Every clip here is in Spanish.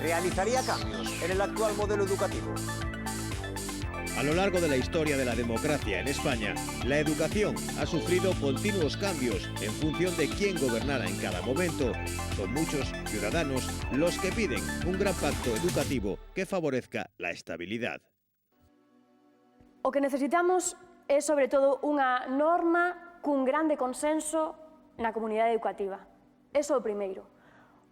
¿Realizaría cambios en el actual modelo educativo? A lo largo de la historia de la democracia en España, la educación ha sufrido continuos cambios en función de quién gobernara en cada momento. Son muchos ciudadanos los que piden un gran pacto educativo que favorezca la estabilidad. O que necesitamos é, sobre todo, unha norma cun grande consenso na comunidade educativa. Eso é o primeiro.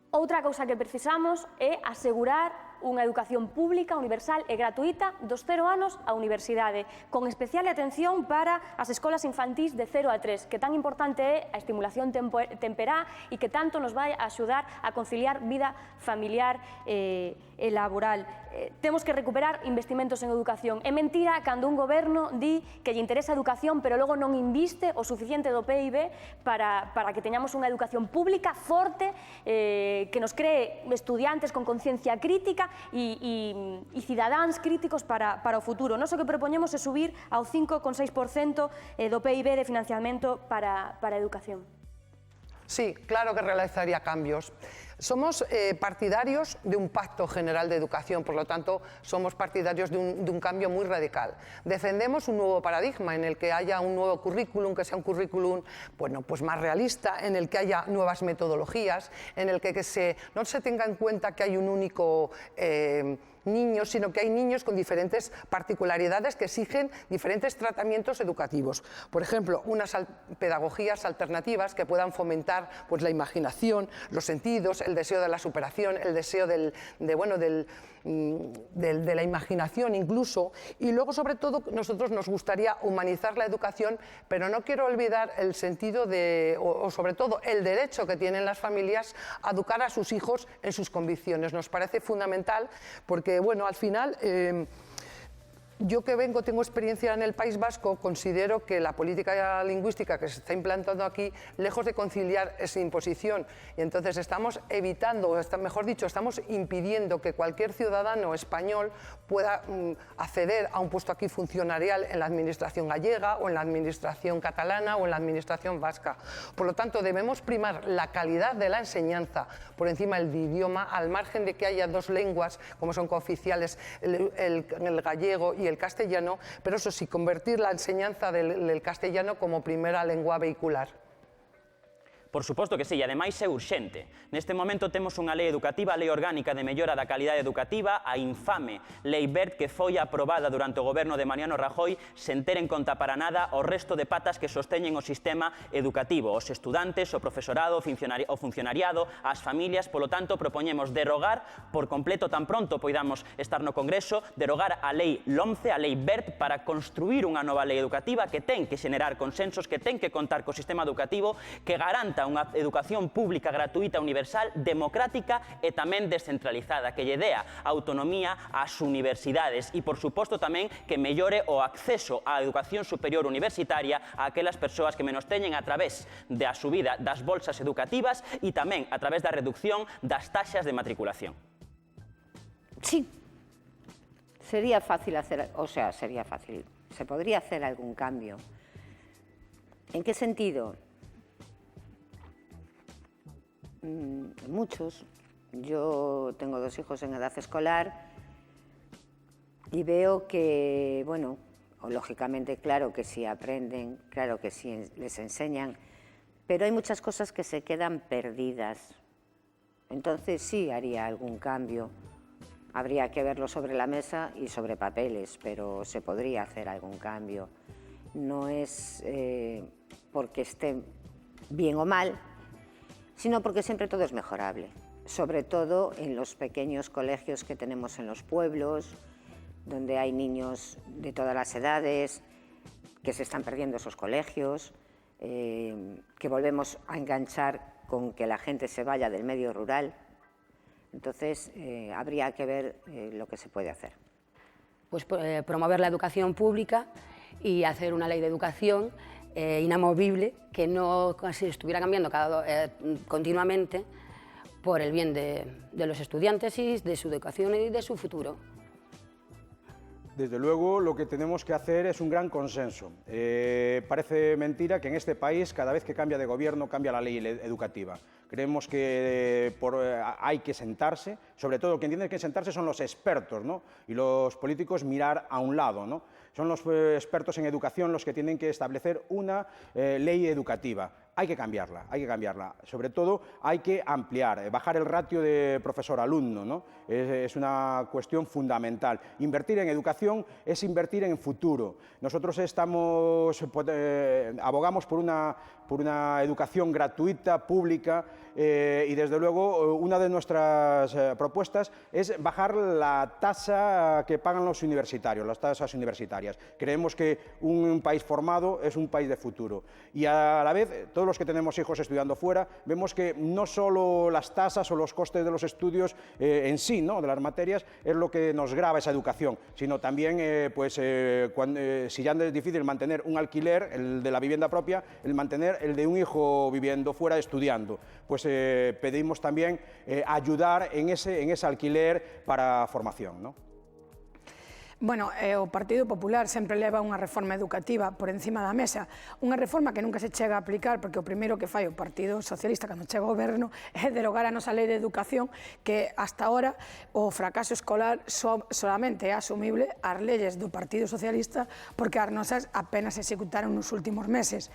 Outra cousa que precisamos é asegurar unha educación pública, universal e gratuita dos 0 anos á universidade, con especial atención para as escolas infantís de 0 a 3, que tan importante é a estimulación temperá e que tanto nos vai axudar a conciliar vida familiar e laboral. Temos que recuperar investimentos en educación. É mentira cando un goberno di que lle interesa a educación, pero logo non inviste o suficiente do PIB para que teñamos unha educación pública forte, que nos cree estudiantes con conciencia crítica e cidadáns críticos para o futuro. Nós o que propoñemos é subir ao 5,6% do PIB de financiamento para a educación. Sí, claro que realizaría cambios. Somos partidarios de un pacto general de educación, por lo tanto, somos partidarios de un cambio muy radical. Defendemos un nuevo paradigma en el que haya un nuevo currículum, que sea un currículum pues más realista, en el que haya nuevas metodologías, en el que no se tenga en cuenta que hay un único niños, sino que hay niños con diferentes particularidades que exigen diferentes tratamientos educativos. Por ejemplo, unas pedagogías alternativas que puedan fomentar pues, la imaginación, los sentidos, el deseo de la superación, el deseo de la imaginación incluso. Y luego, sobre todo, nosotros nos gustaría humanizar la educación, pero no quiero olvidar el sentido o sobre todo el derecho que tienen las familias a educar a sus hijos en sus convicciones. Nos parece fundamental porque, bueno, al final, yo que tengo experiencia en el País Vasco, considero que la política lingüística que se está implantando aquí, lejos de conciliar esa imposición, y entonces estamos evitando, mejor dicho, estamos impidiendo que cualquier ciudadano español pueda acceder a un puesto aquí funcionarial en la administración gallega o en la administración catalana o en la administración vasca. Por lo tanto, debemos primar la calidad de la enseñanza por encima del idioma, al margen de que haya dos lenguas, como son cooficiales, el gallego y el castellano, pero eso sí, convertir la enseñanza del castellano como primera lengua vehicular. Por suposto que sí, e ademais é urxente. Neste momento temos unha lei educativa, a Lei Orgánica de Mellora da Calidade Educativa, a infame Lei Wert que foi aprobada durante o goberno de Mariano Rajoy sen ter en conta para nada o resto de patas que sosteñen o sistema educativo, os estudantes, o profesorado, o funcionariado, as familias. Polo tanto, propoñemos derogar por completo, tan pronto poidamos estar no Congreso, derogar a Lei LOMCE, a Lei Wert, para construir unha nova lei educativa que ten que xenerar consensos, que ten que contar co sistema educativo, que garanta unha educación pública, gratuita, universal, democrática e tamén descentralizada, que lle dea autonomía ás universidades e, por suposto, tamén que mellore o acceso á educación superior universitaria a aquelas persoas que menos teñen a través da subida das bolsas educativas e tamén a través da reducción das taxas de matriculación. Sí, sería fácil hacer, sería fácil, se podría hacer algún cambio. ¿En qué sentido? Muchos. Yo tengo 2 hijos en edad escolar y veo que, bueno, lógicamente, claro que sí aprenden, claro que sí les enseñan, pero hay muchas cosas que se quedan perdidas. Entonces sí haría algún cambio. Habría que verlo sobre la mesa y sobre papeles, pero se podría hacer algún cambio. No es porque esté bien o mal, sino porque siempre todo es mejorable, sobre todo en los pequeños colegios que tenemos en los pueblos, donde hay niños de todas las edades, que se están perdiendo esos colegios, que volvemos a enganchar con que la gente se vaya del medio rural. Entonces, habría que ver lo que se puede hacer. Pues promover la educación pública y hacer una ley de educación inamovible, que no se estuviera cambiando continuamente por el bien de los estudiantes y de su educación y de su futuro. Desde luego, lo que tenemos que hacer es un gran consenso. Parece mentira que en este país, cada vez que cambia de gobierno, cambia la ley educativa. Creemos que hay que sentarse, sobre todo quien tiene que sentarse son los expertos, ¿no? Y los políticos mirar a un lado, ¿no? Son los expertos en educación los que tienen que establecer una ley educativa. Hay que cambiarla, hay que cambiarla. Sobre todo hay que ampliar, bajar el ratio de profesor-alumno, ¿no? Es una cuestión fundamental. Invertir en educación es invertir en futuro. Nosotros abogamos por una educación gratuita, pública, y desde luego una de nuestras propuestas es bajar la tasa que pagan los universitarios, las tasas universitarias. Creemos que un país formado es un país de futuro. Y a la vez, todos los que tenemos hijos estudiando fuera, vemos que no solo las tasas o los costes de los estudios en sí, ¿no?, de las materias, es lo que nos grava esa educación, sino también, si ya es difícil mantener un alquiler, el de la vivienda propia, el mantener el de un hijo viviendo fuera estudiando. Pues pedimos también ayudar en ese alquiler para formación, ¿no? Bueno, o Partido Popular sempre leva unha reforma educativa por encima da mesa, unha reforma que nunca se chega a aplicar porque o primeiro que fai o Partido Socialista cando chega ao goberno é derogar a nosa lei de educación, que hasta ahora o fracaso escolar solamente é asumible ás leyes do Partido Socialista porque as nosas apenas se executaron nos últimos meses.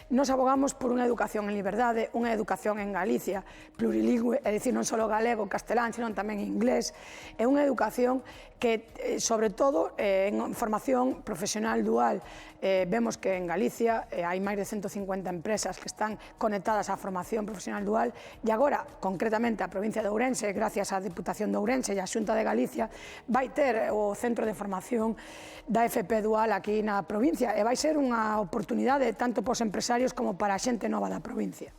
Nos abogamos por unha educación en liberdade, unha educación en Galicia, plurilingüe, é dicir, non só galego, castelán, senón tamén inglés, é unha educación que, sobre todo, en formación profesional dual, vemos que en Galicia hai máis de 150 empresas que están conectadas á formación profesional dual e agora, concretamente, a provincia de Ourense, gracias á Diputación de Ourense e á Xunta de Galicia, vai ter o centro de formación da FP dual aquí na provincia e vai ser unha oportunidade tanto para os empresarios como para a xente nova da provincia.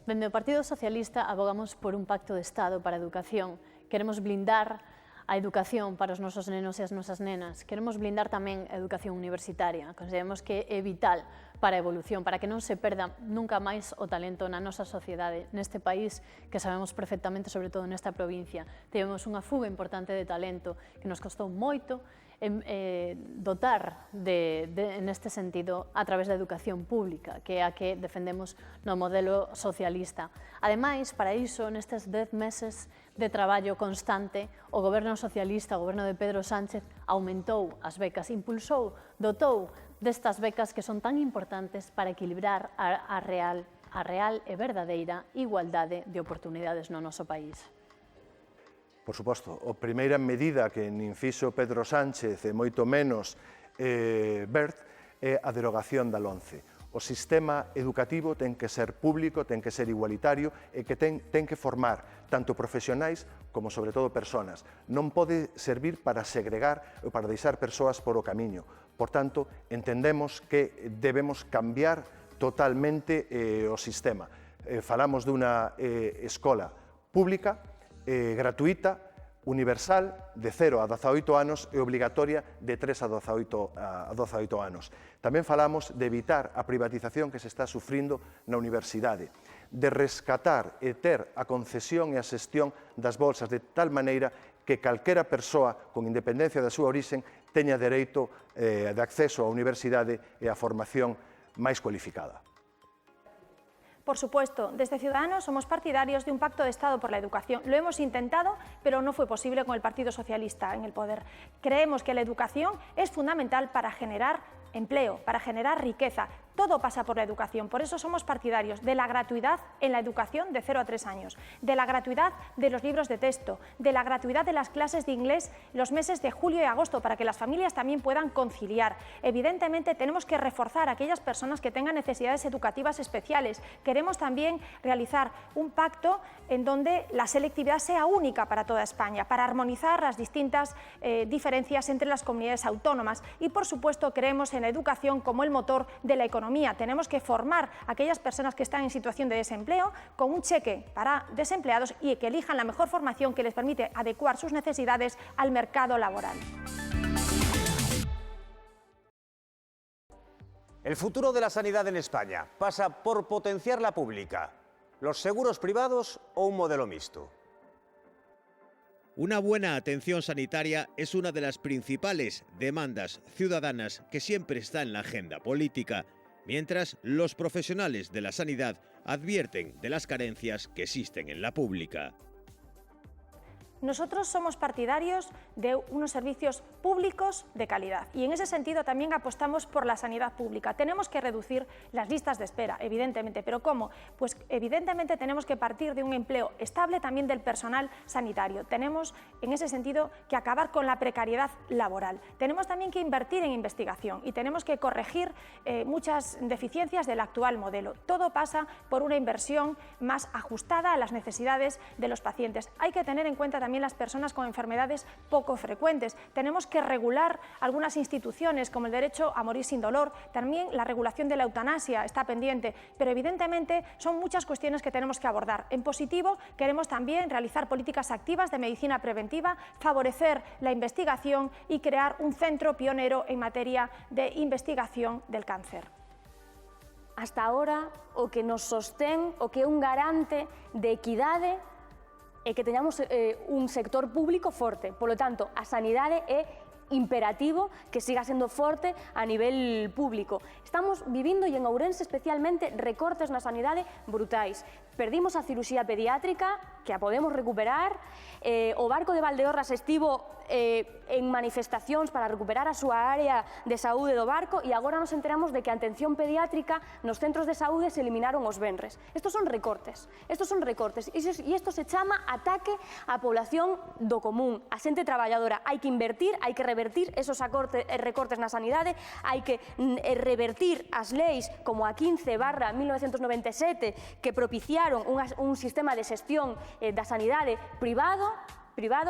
Dende o Partido Socialista abogamos por un pacto de Estado para a educación. Queremos blindar a educación para os nosos nenos e as nosas nenas. Queremos blindar tamén a educación universitaria. Consideramos que é vital para a evolución, para que non se perda nunca máis o talento na nosa sociedade. Neste país, que sabemos perfectamente, sobre todo nesta provincia, temos unha fuga importante de talento que nos costou moito dotar neste sentido a través da educación pública, que é a que defendemos no modelo socialista. Ademais, para iso, nestes 10 meses de traballo constante, o goberno socialista, o goberno de Pedro Sánchez, aumentou as becas, impulsou, dotou destas becas que son tan importantes para equilibrar a real e verdadeira igualdade de oportunidades no noso país. Por suposto, a primeira medida que nin fixo Pedro Sánchez e moito menos Wert é a derogación da LOMCE. O sistema educativo ten que ser público, ten que ser igualitario e que ten que formar tanto profesionais como, sobre todo, persoas. Non pode servir para segregar ou para deixar persoas por o camiño. Por tanto, entendemos que debemos cambiar totalmente o sistema. Falamos dunha escola pública, gratuita, universal, de 0 a 18 anos e obligatoria de 3 a 18 anos. Tamén falamos de evitar a privatización que se está sufrindo na universidade, de rescatar e ter a concesión e a xestión das bolsas de tal maneira que calquera persoa, con independencia da súa orixen, teña dereito de acceso á universidade e á formación máis cualificada. Por supuesto, desde Ciudadanos somos partidarios de un pacto de Estado por la educación. Lo hemos intentado, pero no fue posible con el Partido Socialista en el poder. Creemos que la educación es fundamental para generar empleo, para generar riqueza. Todo pasa por la educación, por eso somos partidarios de la gratuidad en la educación de 0 a 3 años, de la gratuidad de los libros de texto, de la gratuidad de las clases de inglés los meses de julio y agosto para que las familias también puedan conciliar. Evidentemente tenemos que reforzar a aquellas personas que tengan necesidades educativas especiales. Queremos también realizar un pacto en donde la selectividad sea única para toda España, para armonizar las distintas diferencias entre las comunidades autónomas y, por supuesto, creemos en la educación como el motor de la economía. Tenemos que formar a aquellas personas que están en situación de desempleo con un cheque para desempleados y que elijan la mejor formación que les permite adecuar sus necesidades al mercado laboral. El futuro de la sanidad en España pasa por potenciar la pública, los seguros privados o un modelo mixto. Una buena atención sanitaria es una de las principales demandas ciudadanas que siempre está en la agenda política, mientras los profesionales de la sanidad advierten de las carencias que existen en la pública. Nosotros somos partidarios de unos servicios públicos de calidad y en ese sentido también apostamos por la sanidad pública. Tenemos que reducir las listas de espera, evidentemente, pero ¿cómo? Pues evidentemente tenemos que partir de un empleo estable también del personal sanitario. Tenemos en ese sentido que acabar con la precariedad laboral. Tenemos también que invertir en investigación y tenemos que corregir muchas deficiencias del actual modelo. Todo pasa por una inversión más ajustada a las necesidades de los pacientes. Hay que tener en cuenta también las personas con enfermedades poco frecuentes. Tenemos que regular algunas instituciones como el derecho a morir sin dolor, también la regulación de la eutanasia está pendiente, pero evidentemente son muchas cuestiones que tenemos que abordar. En positivo, queremos también realizar políticas activas de medicina preventiva, favorecer la investigación y crear un centro pionero en materia de investigación del cáncer. Hasta ahora, o que nos sostén, o que é un garante de equidade e que teñamos un sector público forte. Por lo tanto, a sanidade é imperativo que siga sendo forte a nivel público. Estamos vivindo, e en Ourense especialmente, recortes na sanidade brutais. Perdimos a cirurxía pediátrica, que a podemos recuperar, o barco de Valdeorras estivo en manifestacións para recuperar a súa área de saúde do barco e agora nos enteramos de que a atención pediátrica nos centros de saúde se eliminaron os venres. Estos son recortes, e isto se chama ataque á población do común, a xente traballadora. Hai que invertir, hai que revertir esos recortes na sanidade, hai que revertir as leis como a 15/1997 que propiciaron un sistema de xestión da sanidade privado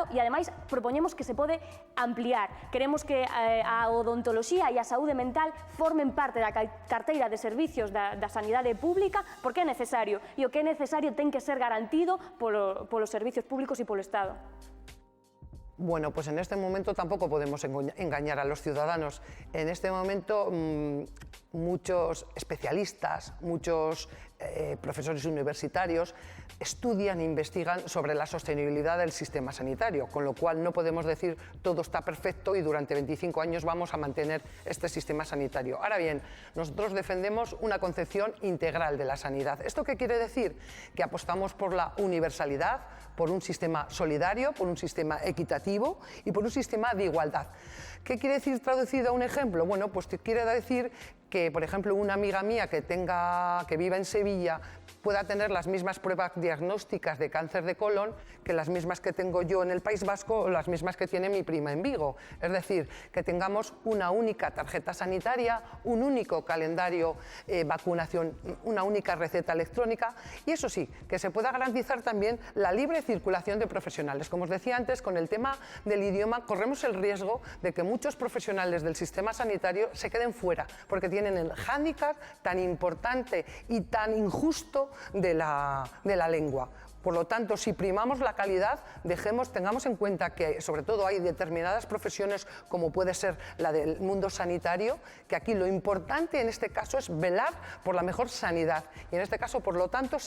e ademais propoñemos que se pode ampliar. Queremos que a odontoloxía e a saúde mental formen parte da carteira de servicios da sanidade pública porque é necesario, e o que é necesario ten que ser garantido polos servicios públicos e polo Estado. Bueno, pues en este momento tampoco podemos engañar a los ciudadanos. En este momento muchos especialistas, muchos profesores universitarios estudian e investigan sobre la sostenibilidad del sistema sanitario, con lo cual no podemos decir todo está perfecto y durante 25 años vamos a mantener este sistema sanitario. Ahora bien, nosotros defendemos una concepción integral de la sanidad. ¿Esto qué quiere decir? Que apostamos por la universalidad, por un sistema solidario, por un sistema equitativo y por un sistema de igualdad. ¿Qué quiere decir traducido a un ejemplo? Bueno, pues quiere decir que, por ejemplo, una amiga mía que viva en Sevilla pueda tener las mismas pruebas diagnósticas de cáncer de colon que las mismas que tengo yo en el País Vasco o las mismas que tiene mi prima en Vigo. Es decir, que tengamos una única tarjeta sanitaria, un único calendario vacunación, una única receta electrónica y eso sí, que se pueda garantizar también la libre circulación de profesionales. Como os decía antes, con el tema del idioma corremos el riesgo de que muchos profesionales del sistema sanitario se queden fuera porque tienen el hándicap tan importante y tan injusto de la lengua. Por lo tanto, si primamos la calidad, tengamos en cuenta que sobre todo hay determinadas profesiones como puede ser la del mundo sanitario, que aquí lo importante en este caso es velar por la mejor sanidad y en este caso, por lo tanto,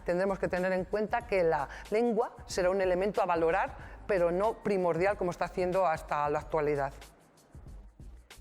tendremos que tener en cuenta que la lengua será un elemento a valorar, pero no primordial como está haciendo hasta la actualidad.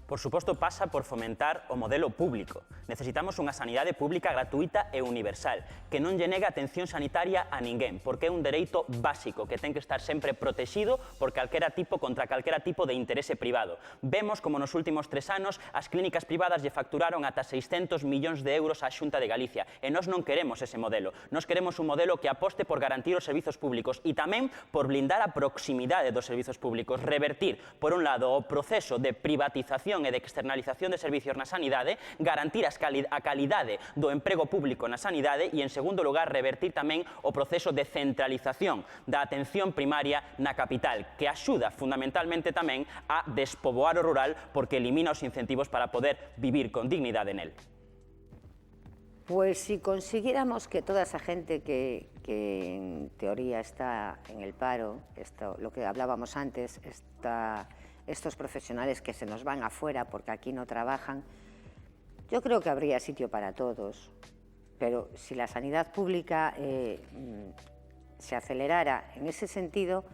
Por suposto, pasa por fomentar o modelo público. Necesitamos unha sanidade pública gratuita e universal, que non lle nega atención sanitaria a ninguén, porque é un dereito básico que ten que estar sempre protegido por contra calquera tipo de interese privado. Vemos como nos últimos 3 anos as clínicas privadas lle facturaron ata 600 millóns de euros á Xunta de Galicia, e nós non queremos ese modelo. Nós queremos un modelo que aposte por garantir os servizos públicos e tamén por blindar a proximidade dos servizos públicos, revertir, por un lado, o proceso de privatización e de externalización de servicios na sanidade, garantir a calidade do emprego público na sanidade e, en segundo lugar, revertir tamén o proceso de centralización da atención primaria na capital, que axuda fundamentalmente tamén a despoboar o rural porque elimina os incentivos para poder vivir con dignidade nel. Pues si consiguiéramos que toda esa gente que en teoría está en el paro, lo que hablábamos antes, estos profesionales que se nos van afuera porque aquí no trabajan, yo creo que habría sitio para todos, pero si la sanidad pública se acelerara en ese sentido,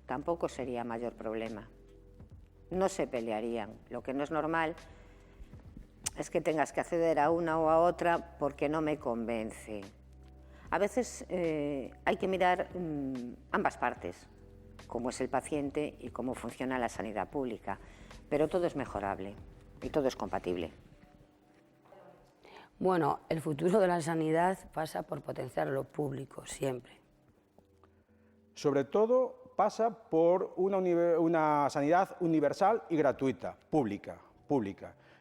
tampoco sería mayor problema. No se pelearían. Lo que no es normal es que tengas que acceder a una o a otra porque no me convence. A veces hay que mirar ambas partes, cómo es el paciente y cómo funciona la sanidad pública, pero todo es mejorable y todo es compatible. Bueno, el futuro de la sanidad pasa por potenciar lo público, siempre. Sobre todo pasa por una sanidad universal y gratuita, pública.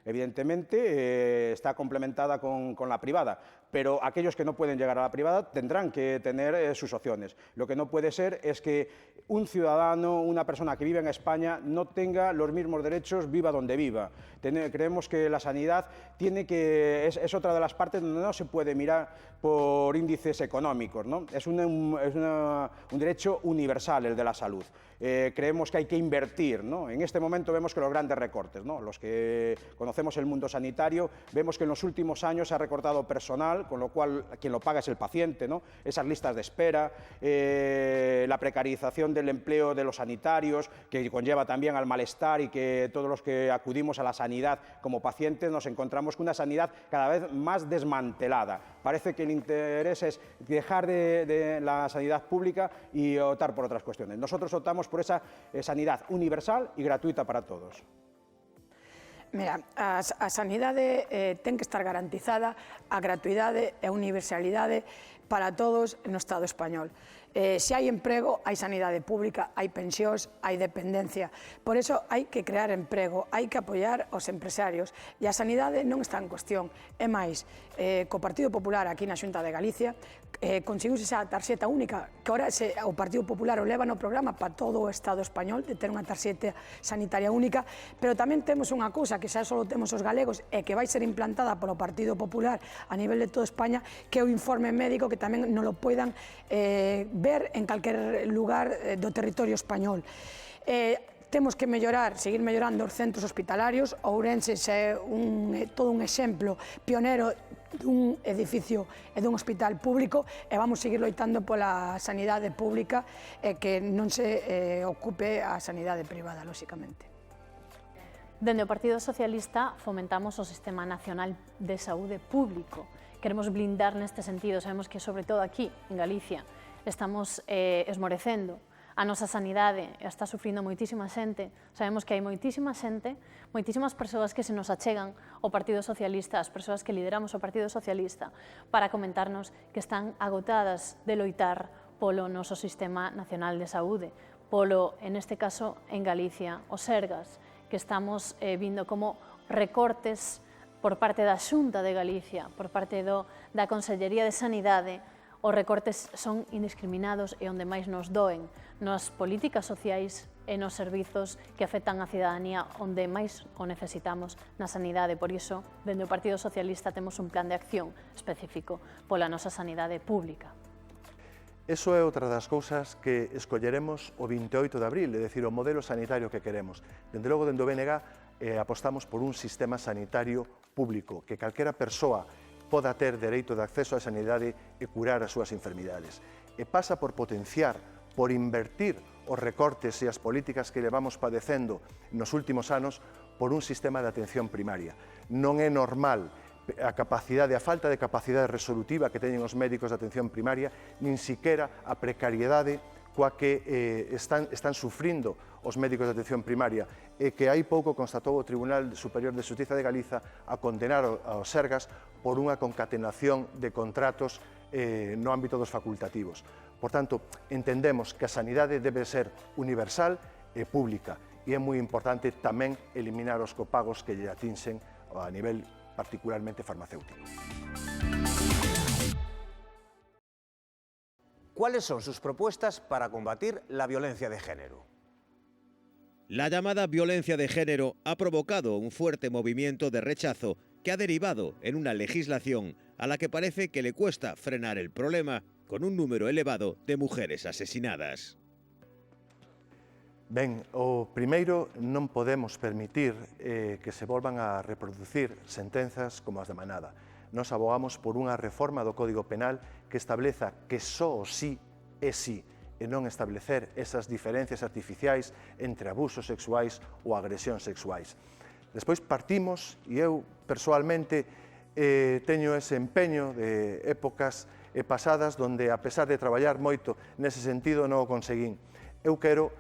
Evidentemente está complementada con la privada, pero aquellos que no pueden llegar a la privada tendrán que tener sus opciones. Lo que no puede ser es que un ciudadano, una persona que vive en España, no tenga los mismos derechos, viva donde viva. Creemos que la sanidad es otra de las partes donde no se puede mirar por índices económicos, ¿no? Es un derecho universal el de la salud. Creemos que hay que invertir, ¿no? En este momento vemos que los grandes recortes, ¿no? Los que conocemos el mundo sanitario, vemos que en los últimos años se ha recortado personal, con lo cual quien lo paga es el paciente, ¿no? Esas listas de espera, la precarización del empleo de los sanitarios, que conlleva también al malestar y que todos los que acudimos a la sanidad como pacientes nos encontramos con una sanidad cada vez más desmantelada. Parece que el interés es dejar de la sanidad pública y optar por otras cuestiones. Nosotros optamos por esa sanidad universal e gratuita para todos. Mira, a sanidade ten que estar garantizada a gratuidade e a universalidade para todos no Estado español. Se hai emprego, hai sanidade pública, hai pensións, hai dependencia. Por iso hai que crear emprego, hai que apoiar os empresarios e a sanidade non está en cuestión. É máis, co Partido Popular aquí na Xunta de Galicia conseguiuse esa tarxeta única, que ora o Partido Popular o leva no programa para todo o Estado español de ter unha tarxeta sanitaria única, pero tamén temos unha cousa que xa só temos os galegos e que vai ser implantada polo Partido Popular a nivel de toda España, que é o informe médico que tamén non lo poidan ver en calquer lugar do territorio español. Temos que seguir mellorando os centros hospitalarios. Ourense é todo un exemplo pionero dun edificio e dun hospital público e vamos seguir loitando pola sanidade pública e que non se ocupe a sanidade privada, lóxicamente. Dende o Partido Socialista fomentamos o Sistema Nacional de Saúde Público. Queremos blindar neste sentido. Sabemos que, sobre todo aquí, en Galicia, estamos esmorecendo a nosa sanidade, está sufrindo moitísima xente. Sabemos que hai moitísima xente, moitísimas persoas que se nos achegan ao Partido Socialista, as persoas que lideramos o Partido Socialista, para comentarnos que están agotadas de loitar polo noso Sistema Nacional de Saúde, polo, en este caso, en Galicia, o Sergas, que estamos vindo como recortes por parte da Xunta de Galicia, por parte da Consellería de Sanidade. Os recortes son indiscriminados e onde máis nos doen, nas políticas sociais e nos servizos que afectan a cidadanía onde máis o necesitamos na sanidade. Por iso, dende o Partido Socialista temos un plan de acción específico pola nosa sanidade pública. Eso é outra das cousas que escolleremos o 28 de abril, é dicir, o modelo sanitario que queremos. Dende logo, dende o BNG, apostamos por un sistema sanitario público, que calquera persoa poda ter dereito de acceso á sanidade e curar as súas enfermidades. E pasa por potenciar, por invertir os recortes e as políticas que levamos padecendo nos últimos anos por un sistema de atención primaria. Non é normal a falta de capacidade resolutiva que teñen os médicos de atención primaria, nin siquiera a precariedade coa que están sufrindo os médicos de atención primaria e que hai pouco constatou o Tribunal Superior de Xustiza de Galiza a condenar aos Sergas por unha concatenación de contratos no ámbito dos facultativos. Por tanto, entendemos que a sanidade debe ser universal e pública e é moi importante tamén eliminar os copagos que lle atinxen a nivel particularmente farmacéutico. ¿Cuáles son sus propuestas para combatir la violencia de género? La llamada violencia de género ha provocado un fuerte movimiento de rechazo que ha derivado en una legislación a la que parece que le cuesta frenar el problema, con un número elevado de mujeres asesinadas. Ben, o primeiro, non podemos permitir que se volvan a reproducir sentenzas como as de Manada. Nos abogamos por unha reforma do Código Penal que estableza que só o sí é sí e non establecer esas diferencias artificiais entre abusos sexuais ou agresións sexuais. Despois partimos, e eu persoalmente teño ese empeño de épocas pasadas donde, a pesar de traballar moito nese sentido, non o conseguín. Eu quero,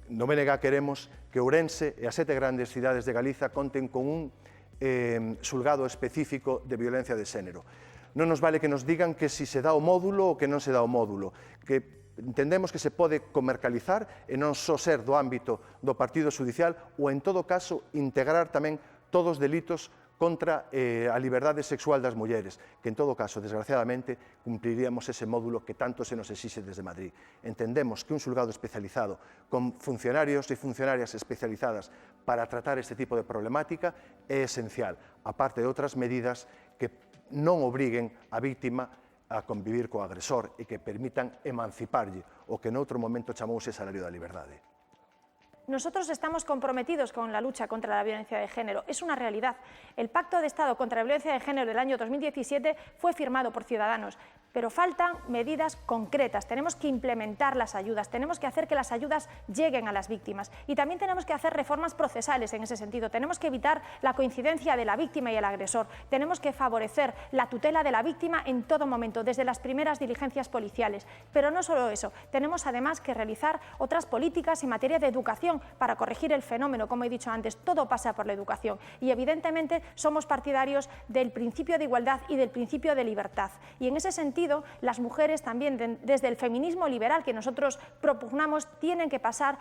no BNG queremos, que Ourense e as 7 grandes cidades de Galiza conten con un xulgado específico de violencia de xénero. Non nos vale que nos digan que si se dá o módulo ou que non se dá o módulo, que entendemos que se pode comercializar e non só ser do ámbito do partido judicial ou, en todo caso, integrar tamén todos os delitos contra a liberdade sexual das mulleres, que en todo caso, desgraciadamente, cumpliríamos ese módulo que tanto se nos exixe desde Madrid. Entendemos que un xulgado especializado con funcionarios e funcionarias especializadas para tratar este tipo de problemática é esencial, aparte de outras medidas que non obriguen a víctima a convivir co agresor e que permitan emanciparlle o que noutro momento chamouse salario da liberdade. Nosotros estamos comprometidos con la lucha contra la violencia de género. Es una realidad. El Pacto de Estado contra la Violencia de Género del año 2017 fue firmado por Ciudadanos, pero faltan medidas concretas. Tenemos que implementar las ayudas, tenemos que hacer que las ayudas lleguen a las víctimas y también tenemos que hacer reformas procesales en ese sentido. Tenemos que evitar la coincidencia de la víctima y el agresor. Tenemos que favorecer la tutela de la víctima en todo momento, desde las primeras diligencias policiales. Pero no solo eso, tenemos además que realizar otras políticas en materia de educación para corregir el fenómeno. Como he dicho antes, todo pasa por la educación y evidentemente somos partidarios del principio de igualdad y del principio de libertad. Y en ese sentido, las mujeres también, desde el feminismo liberal que nosotros propugnamos, tienen que pasar,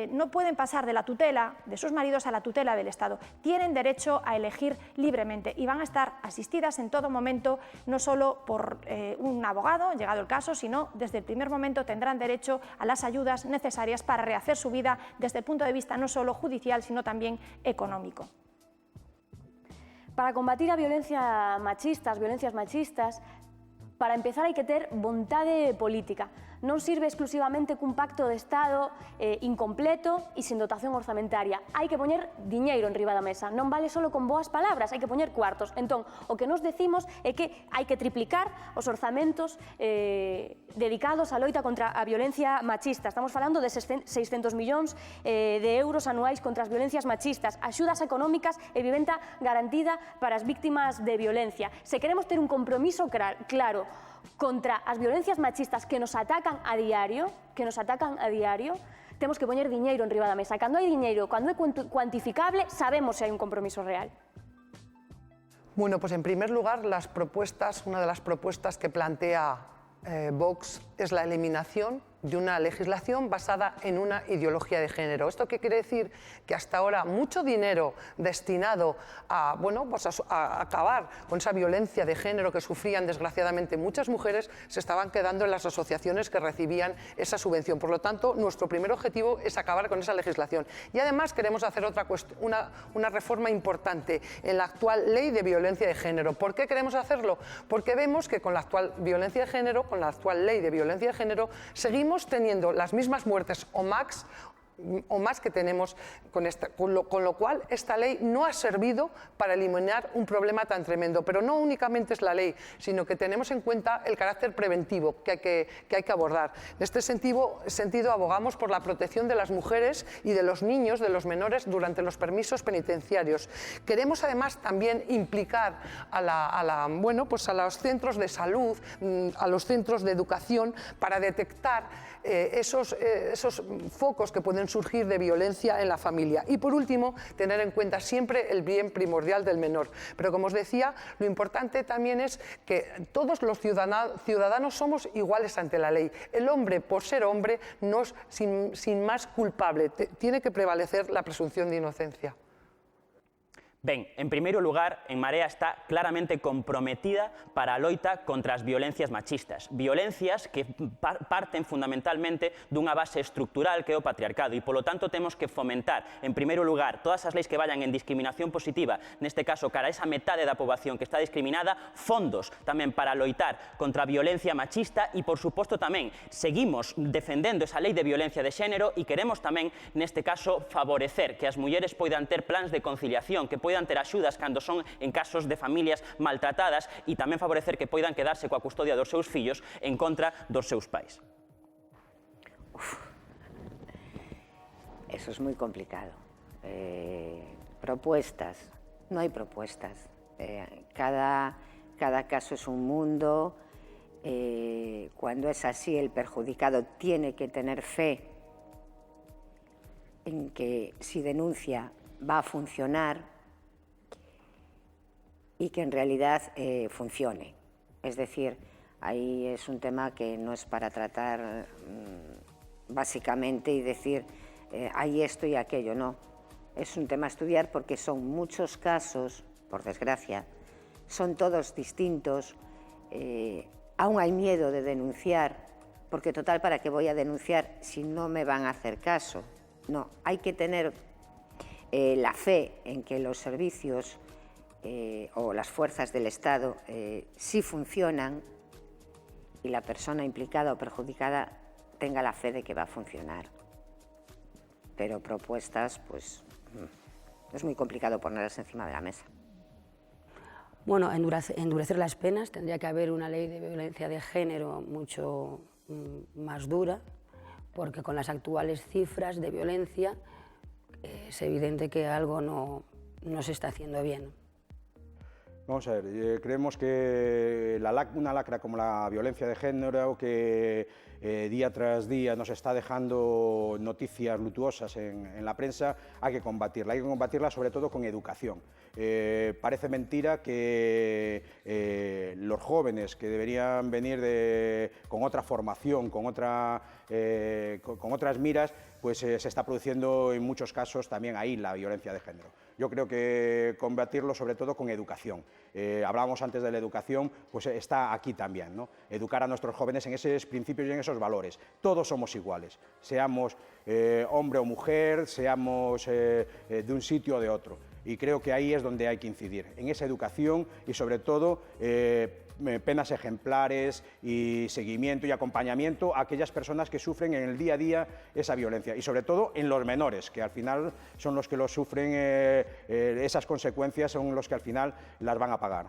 no pueden pasar de la tutela de sus maridos a la tutela del Estado. Tienen derecho a elegir libremente y van a estar asistidas en todo momento, no solo por un abogado, llegado el caso, sino desde el primer momento tendrán derecho a las ayudas necesarias para rehacer su vida desde el punto de vista no solo judicial, sino también económico. Para combatir a violencias machistas, para empezar hai que ter vontade política. Non sirve exclusivamente cun pacto de Estado incompleto e sin dotación orzamentaria. Hai que poñer diñeiro enriba da mesa. Non vale solo con boas palabras, hai que poñer cuartos. Entón, o que nos decimos é que hai que triplicar os orzamentos dedicados á loita contra a violencia machista. Estamos falando de 600 millóns de euros anuais contra as violencias machistas, axudas económicas e vivenda garantida para as víctimas de violencia. Se queremos ter un compromiso claro contra as violencias machistas que nos atacan a diario, temos que poñer diñeiro enriba da mesa. Cando hai diñeiro, cando é cuantificable, sabemos se hai un compromiso real. Bueno, pues en primer lugar, una de las propuestas que plantea Vox es la eliminación de una legislación basada en una ideología de género. ¿Esto qué quiere decir? Que hasta ahora mucho dinero destinado a, a acabar con esa violencia de género que sufrían desgraciadamente muchas mujeres se estaban quedando en las asociaciones que recibían esa subvención. Por lo tanto, nuestro primer objetivo es acabar con esa legislación. Y además queremos hacer una reforma importante en la actual ley de violencia de género. ¿Por qué queremos hacerlo? Porque vemos que con la actual violencia de género, con la actual ley de violencia de género, seguimos teniendo las mismas muertes o más que tenemos con lo cual esta ley no ha servido para eliminar un problema tan tremendo. Pero no únicamente es la ley, sino que tenemos en cuenta el carácter preventivo que hay que abordar. En este sentido, abogamos por la protección de las mujeres y de los niños, de los menores, durante los permisos penitenciarios. Queremos además también implicar a los centros de salud, a los centros de educación, para detectar esos focos que pueden surgir de violencia en la familia. Y por último, tener en cuenta siempre el bien primordial del menor. Pero como os decía, lo importante también es que todos los ciudadanos somos iguales ante la ley. El hombre, por ser hombre, no es sin más culpable. Tiene que prevalecer la presunción de inocencia. Ben, en primeiro lugar, En Marea está claramente comprometida para a loita contra as violencias machistas. Violencias que parten fundamentalmente dunha base estructural que é o patriarcado e, polo tanto, temos que fomentar, en primeiro lugar, todas as leis que vayan en discriminación positiva, neste caso, cara a esa metade da poboación que está discriminada, fondos tamén para loitar contra a violencia machista e, por suposto, tamén seguimos defendendo esa lei de violencia de xénero e queremos tamén, neste caso, favorecer que as mulleres poidan ter plans de conciliación, que poidan ter axudas cando son en casos de familias maltratadas e tamén favorecer que poidan quedarse coa custodia dos seus fillos en contra dos seus pais. Eso es muy complicado. Propuestas, no hay propuestas. Cada caso es un mundo. Cuando es así, el perjudicado tiene que tener fe en que si denuncia va a funcionar y que en realidad funcione. Es decir, ahí es un tema que no es para tratar básicamente y decir hay esto y aquello, no. Es un tema a estudiar porque son muchos casos, por desgracia, son todos distintos. Aún hay miedo de denunciar, porque total, ¿para qué voy a denunciar si no me van a hacer caso? No, hay que tener la fe en que los servicios o las fuerzas del Estado sí funcionan y la persona implicada o perjudicada tenga la fe de que va a funcionar. Pero propuestas, pues es muy complicado ponerlas encima de la mesa. Bueno, endurecer las penas, tendría que haber una ley de violencia de género mucho más dura, porque con las actuales cifras de violencia es evidente que algo no se está haciendo bien. Vamos a ver, creemos que una lacra como la violencia de género, que día tras día nos está dejando noticias luctuosas en la prensa, hay que combatirla sobre todo con educación. Parece mentira que los jóvenes que deberían venir con otra formación, con otras miras, pues se está produciendo en muchos casos también ahí la violencia de género. Yo creo que combatirlo sobre todo con educación. Hablábamos antes de la educación, pues está aquí también, ¿no? Educar a nuestros jóvenes en esos principios y en esos valores. Todos somos iguales, seamos hombre o mujer, seamos de un sitio o de otro. Y creo que ahí es donde hay que incidir, en esa educación y sobre todo penas ejemplares y seguimiento y acompañamiento a aquellas personas que sufren en el día a día esa violencia y sobre todo en los menores, que al final son los que lo sufren, esas consecuencias son los que al final las van a pagar.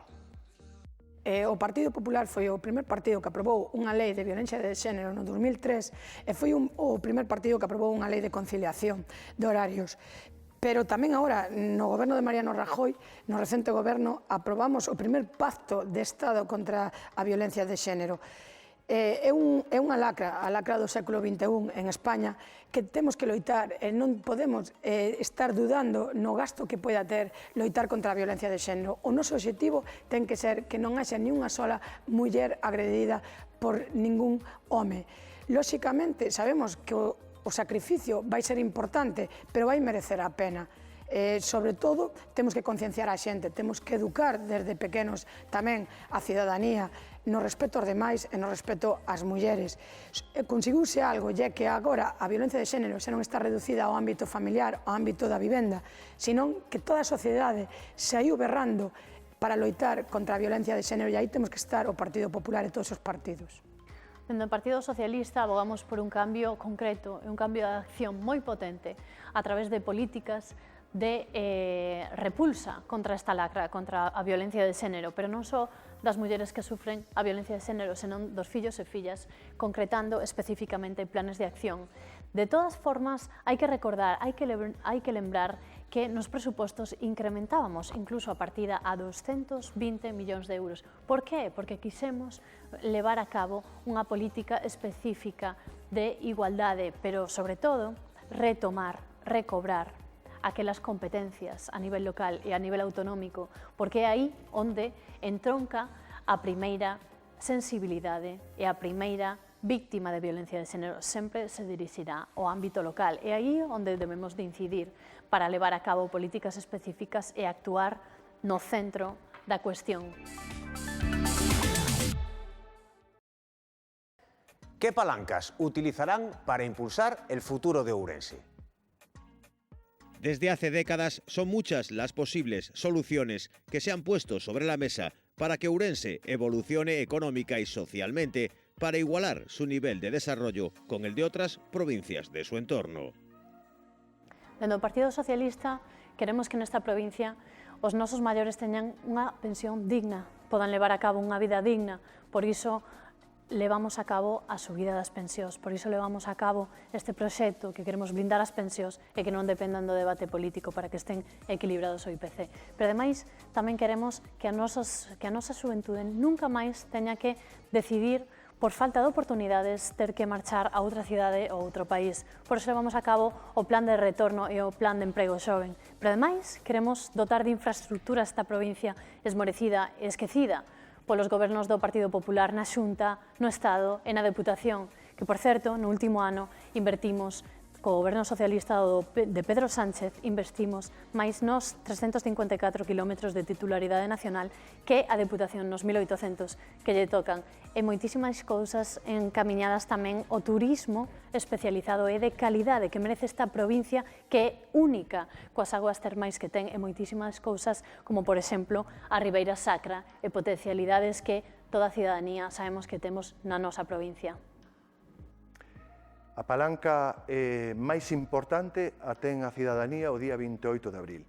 O Partido Popular foi o primer partido que aprobou unha lei de violencia de xénero no 2003 e foi o primer partido que aprobou unha lei de conciliación de horarios. Pero tamén agora, no goberno de Mariano Rajoy, no recente goberno, aprobamos o primer pacto de Estado contra a violencia de xénero. É unha lacra, a lacra do século XXI en España, que temos que loitar e non podemos estar dudando no gasto que poida ter loitar contra a violencia de xénero. O noso obxectivo ten que ser que non haxa ni unha sola muller agredida por ningún home. Lóxicamente, sabemos que o sacrificio vai ser importante, pero vai merecer a pena. Sobre todo, temos que concienciar a xente, temos que educar desde pequenos tamén a cidadanía, no respeto aos demais e no respeto ás mulleres. Conseguiuse algo, é que agora a violencia de xénero xa non está reducida ao ámbito familiar, ao ámbito da vivenda, senón que toda a sociedade saiu berrando para loitar contra a violencia de xénero e aí temos que estar o Partido Popular e todos os partidos. Dende o Partido Socialista abogamos por un cambio concreto e un cambio de acción moi potente a través de políticas de repulsa contra esta lacra, contra a violencia de xénero, pero non só das mulleres que sufren a violencia de xénero, senón dos fillos e fillas, concretando especificamente planes de acción. De todas formas, hai que recordar, hai que lembrar que nos presupostos incrementábamos incluso a partida a 220 millóns de euros. Por qué? Porque quisemos levar a cabo unha política específica de igualdade, pero, sobre todo, retomar, recobrar aquelas competencias a nivel local e a nivel autonómico, porque é aí onde entronca a primeira sensibilidade e a primeira víctima de violencia de xénero sempre se dirixirá ao ámbito local. É aí onde debemos de incidir para levar a cabo políticas específicas e actuar no centro da cuestión. ¿Qué palancas utilizarán para impulsar el futuro de Ourense? Desde hace décadas son muchas las posibles soluciones que se han puesto sobre la mesa para que Ourense evolucione económica y socialmente para igualar su nivel de desarrollo con el de otras provincias de su entorno. Dende o Partido Socialista queremos que nesta provincia os nosos maiores teñan unha pensión digna, podan levar a cabo unha vida digna. Por iso levamos a cabo a subida das pensións. Por iso levamos a cabo este proxecto que queremos blindar as pensións e que non dependan do debate político para que estén equilibrados o IPC. Pero ademais tamén queremos que a nosa xuventude nunca máis teña que decidir por falta de oportunidades ter que marchar a outra cidade ou outro país. Por iso levamos a cabo o plan de retorno e o plan de emprego xoven. Pero ademais queremos dotar de infraestructura esta provincia esmorecida e esquecida polos gobernos do Partido Popular na Xunta, no Estado e na Deputación, que, por certo, no último ano invertimos, co goberno socialista de Pedro Sánchez, investimos máis nos 354 kilómetros de titularidade nacional que a Deputación nos 1.800 que lle tocan. E moitísimas cousas encamiñadas tamén ao turismo especializado e de calidade que merece esta provincia, que é única coas aguas termais que ten, e moitísimas cousas como, por exemplo, a Ribeira Sacra e potencialidades que toda a cidadanía sabemos que temos na nosa provincia. A palanca máis importante a ten a cidadanía o día 28 de abril.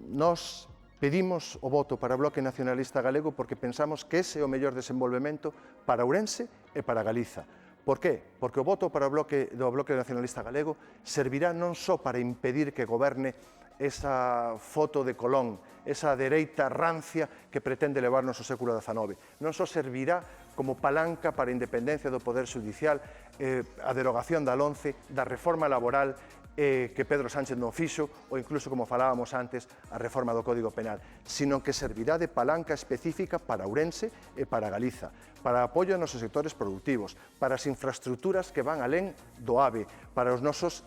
Nós pedimos o voto para o Bloque Nacionalista Galego porque pensamos que ese é o mellor desenvolvemento para Ourense e para Galiza. Por qué? Porque o voto para o Bloque Nacionalista Galego servirá non só para impedir que goberne esa foto de Colón, esa dereita rancia que pretende levarnos ao século XIX. Non só servirá como palanca para a independencia do Poder Judicial, a derogación da LOMCE, da reforma laboral que Pedro Sánchez non fixo, ou incluso, como falábamos antes, a reforma do Código Penal, sino que servirá de palanca específica para Ourense e para Galiza, para apoio nos sectores productivos, para as infraestructuras que van alén do AVE, para o noso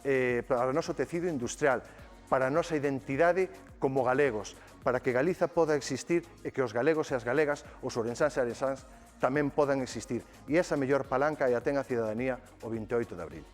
tecido industrial, para a nosa identidade como galegos, para que Galiza poda existir e que os galegos e as galegas, os ourensáns e arensáns, tamén podan existir. E esa mellor palanca a ten a cidadanía o 28 de abril.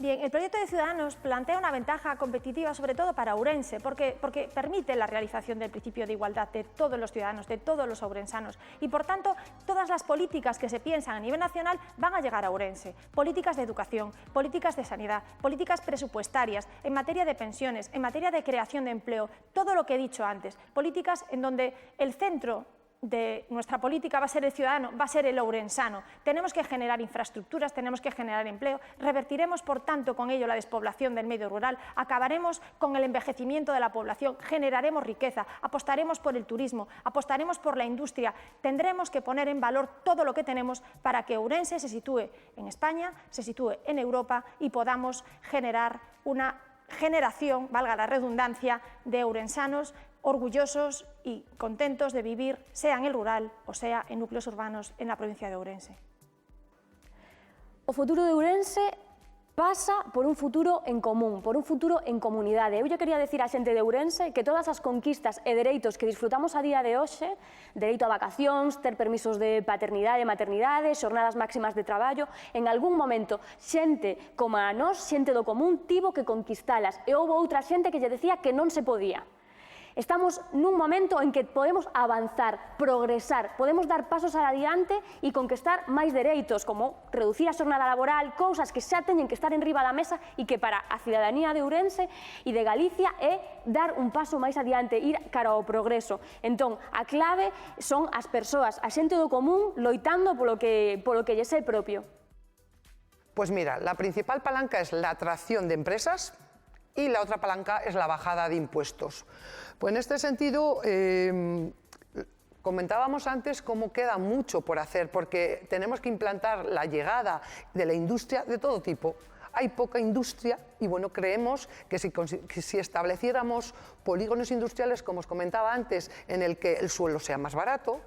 Bien, el proyecto de Ciudadanos plantea una ventaja competitiva sobre todo para Ourense, porque permite la realización del principio de igualdad de todos los ciudadanos, de todos los ourensanos, y por tanto todas las políticas que se piensan a nivel nacional van a llegar a Ourense. Políticas de educación, políticas de sanidad, políticas presupuestarias, en materia de pensiones, en materia de creación de empleo, todo lo que he dicho antes, políticas en donde el centro de nuestra política va a ser el ciudadano, va a ser el ourensano. Tenemos que generar infraestructuras, tenemos que generar empleo, revertiremos por tanto con ello la despoblación del medio rural, acabaremos con el envejecimiento de la población, generaremos riqueza, apostaremos por el turismo, apostaremos por la industria, tendremos que poner en valor todo lo que tenemos para que Ourense se sitúe en España, se sitúe en Europa y podamos generar una generación, valga la redundancia, de ourensanos orgullosos y contentos de vivir, sea en el rural o sea en núcleos urbanos en la provincia de Ourense. O futuro de Ourense pasa por un futuro en común, por un futuro en comunidade. Eu lle quería decir á xente de Ourense que todas as conquistas e dereitos que disfrutamos a día de hoxe, dereito a vacacións, ter permisos de paternidade e maternidade, xornadas máximas de traballo, en algún momento xente como a nós, xente do común, tivo que conquistalas e houve outra xente que lle decía que non se podía. Estamos nun momento en que podemos avanzar, progresar, podemos dar pasos adiante e conquistar máis dereitos, como reducir a xornada laboral, cousas que xa teñen que estar en riba da mesa e que para a cidadanía de Ourense e de Galicia é dar un paso máis adiante, ir cara ao progreso. Entón, a clave son as persoas, a xente do común loitando polo que lles é propio. Pues mira, la principal palanca es la atracción de empresas y la otra palanca es la bajada de impuestos. Pues en este sentido, comentábamos antes cómo queda mucho por hacer, porque tenemos que implantar la llegada de la industria de todo tipo. Hay poca industria y bueno, creemos que si estableciéramos polígonos industriales, como os comentaba antes, en el que el suelo sea más barato,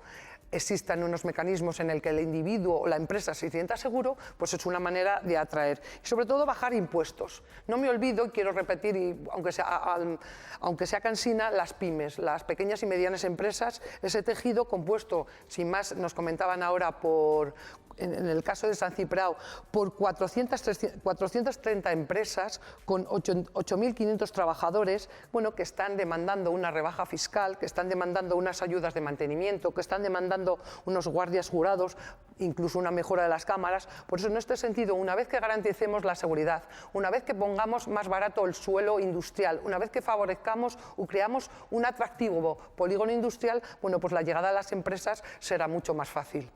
existan unos mecanismos en el que el individuo o la empresa se sienta seguro, pues es una manera de atraer. Y sobre todo bajar impuestos. No me olvido, y quiero repetir, y aunque sea cansina, las pymes, las pequeñas y medianas empresas, ese tejido compuesto, sin más nos comentaban ahora en el caso de San Ciprao, por 430 empresas con 8.500 trabajadores, bueno, que están demandando una rebaja fiscal, que están demandando unas ayudas de mantenimiento, que están demandando unos guardias jurados, incluso una mejora de las cámaras. Por eso, en este sentido, una vez que garanticemos la seguridad, una vez que pongamos más barato el suelo industrial, una vez que favorezcamos o creamos un atractivo polígono industrial, bueno, pues la llegada a las empresas será mucho más fácil.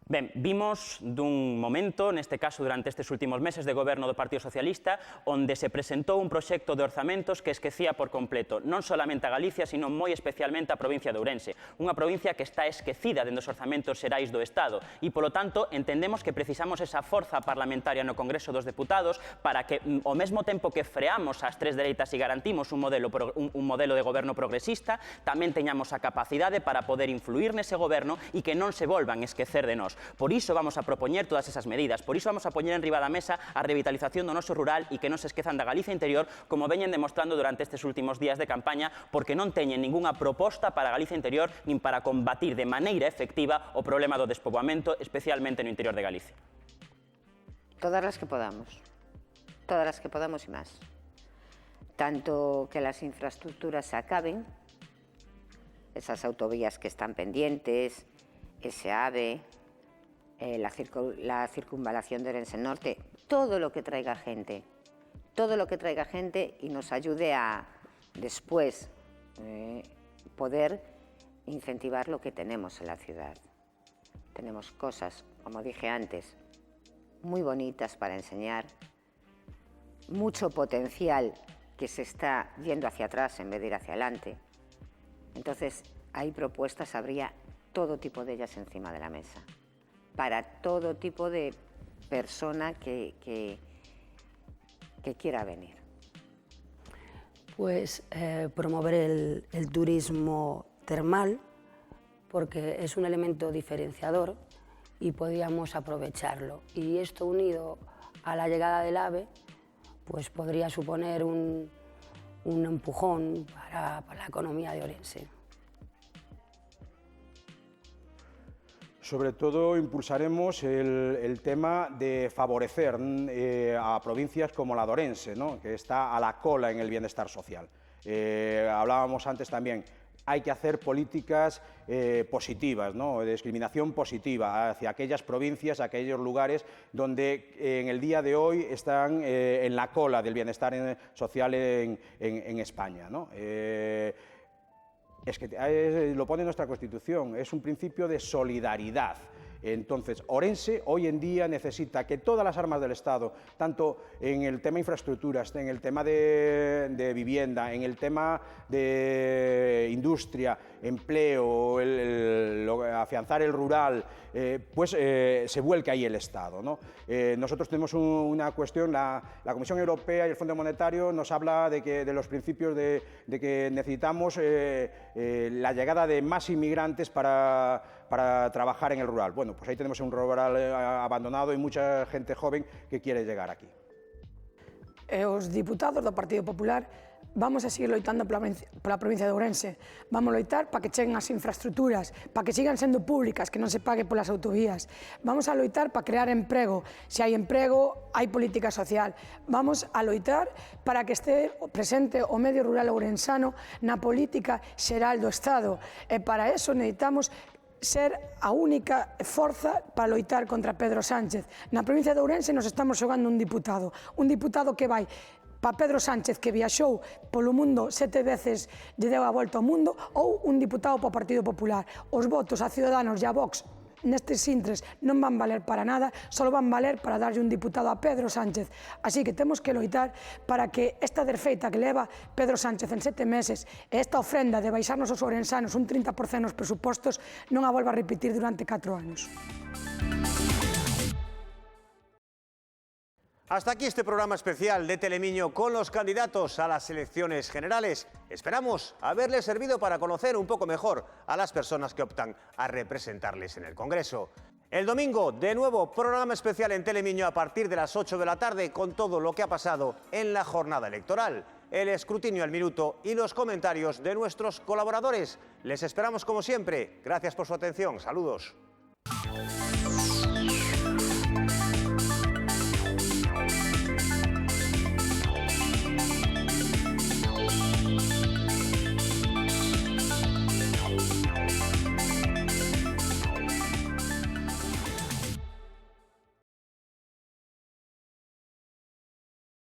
Ben, vimos dun momento, neste caso durante estes últimos meses de goberno do Partido Socialista, onde se presentou un proxecto de orzamentos que esquecía por completo non solamente a Galicia, sino moi especialmente a provincia de Ourense, unha provincia que está esquecida dentro dos orzamentos xerais do Estado e, polo tanto, entendemos que precisamos esa forza parlamentaria no Congreso dos Deputados para que, ao mesmo tempo que freamos as tres dereitas e garantimos un modelo de goberno progresista, tamén teñamos a capacidade para poder influir nese goberno e que non se volvan a esquecer de nós. Por iso vamos a propoñer todas esas medidas, por iso vamos a poñer en riba da mesa a revitalización do noso rural e que non se esquezan da Galicia interior, como veñen demostrando durante estes últimos días de campaña, porque non teñen ningunha proposta para a Galicia interior nin para combatir de maneira efectiva o problema do despoboamento, especialmente no interior de Galicia. Todas las que podamos y más. Tanto que las infraestructuras se acaben, esas autovías que están pendientes, ese AVE, la circunvalación de Ourense Norte, todo lo que traiga gente y nos ayude a después poder incentivar lo que tenemos en la ciudad. Tenemos cosas, como dije antes, muy bonitas para enseñar, mucho potencial que se está yendo hacia atrás en vez de ir hacia adelante. Entonces, hay propuestas, habría todo tipo de ellas encima de la mesa, para todo tipo de persona que quiera venir. Pues promover el turismo termal, porque es un elemento diferenciador y podíamos aprovecharlo. Y esto unido a la llegada del AVE, pues podría suponer un empujón para la economía de Ourense. Sobre todo impulsaremos el tema de favorecer a provincias como la de Ourense, ¿no?, que está a la cola en el bienestar social. Hablábamos antes también, hay que hacer políticas positivas, ¿no?, de discriminación positiva hacia aquellas provincias, aquellos lugares donde en el día de hoy están en la cola del bienestar social en España, ¿no? Es que lo pone nuestra Constitución, es un principio de solidaridad. Entonces, Ourense hoy en día necesita que todas las armas del Estado, tanto en el tema de infraestructuras, en el tema de vivienda, en el tema de industria, empleo, afianzar el rural, se vuelque ahí el Estado, ¿no? Nosotros tenemos una cuestión, la Comisión Europea y el Fondo Monetario nos habla de los principios de que necesitamos la llegada de más inmigrantes para trabajar en el rural. Bueno, pues ahí tenemos un rural abandonado y mucha gente joven que quiere llegar aquí. Os diputados do Partido Popular vamos a seguir loitando pola provincia de Ourense. Vamos a loitar para que cheguen as infraestructuras, para que sigan sendo públicas, que non se pague polas autovías. Vamos a loitar para crear emprego. Se hai emprego, hai política social. Vamos a loitar para que este presente o medio rural ourensano na política xeral do Estado. E para eso necesitamos ser a única forza para loitar contra Pedro Sánchez. Na provincia de Ourense nos estamos xogando un diputado que vai para Pedro Sánchez, que viaxou polo mundo 7 veces, lle deu a volta ao mundo, ou un diputado para o Partido Popular. Os votos a Ciudadanos e a Vox nestes intres non van valer para nada, só van valer para darlle un diputado a Pedro Sánchez. Así que temos que loitar para que esta desfeita que leva Pedro Sánchez en 7 meses e esta ofrenda de baixarnos os ourensanos un 30% nos presupostos non a volva a repetir durante 4 anos. Hasta aquí este programa especial de Telemiño con los candidatos a las elecciones generales. Esperamos haberles servido para conocer un poco mejor a las personas que optan a representarles en el Congreso. El domingo, de nuevo, programa especial en Telemiño a partir de las 8 de la tarde con todo lo que ha pasado en la jornada electoral, el escrutinio al minuto y los comentarios de nuestros colaboradores. Les esperamos como siempre. Gracias por su atención. Saludos.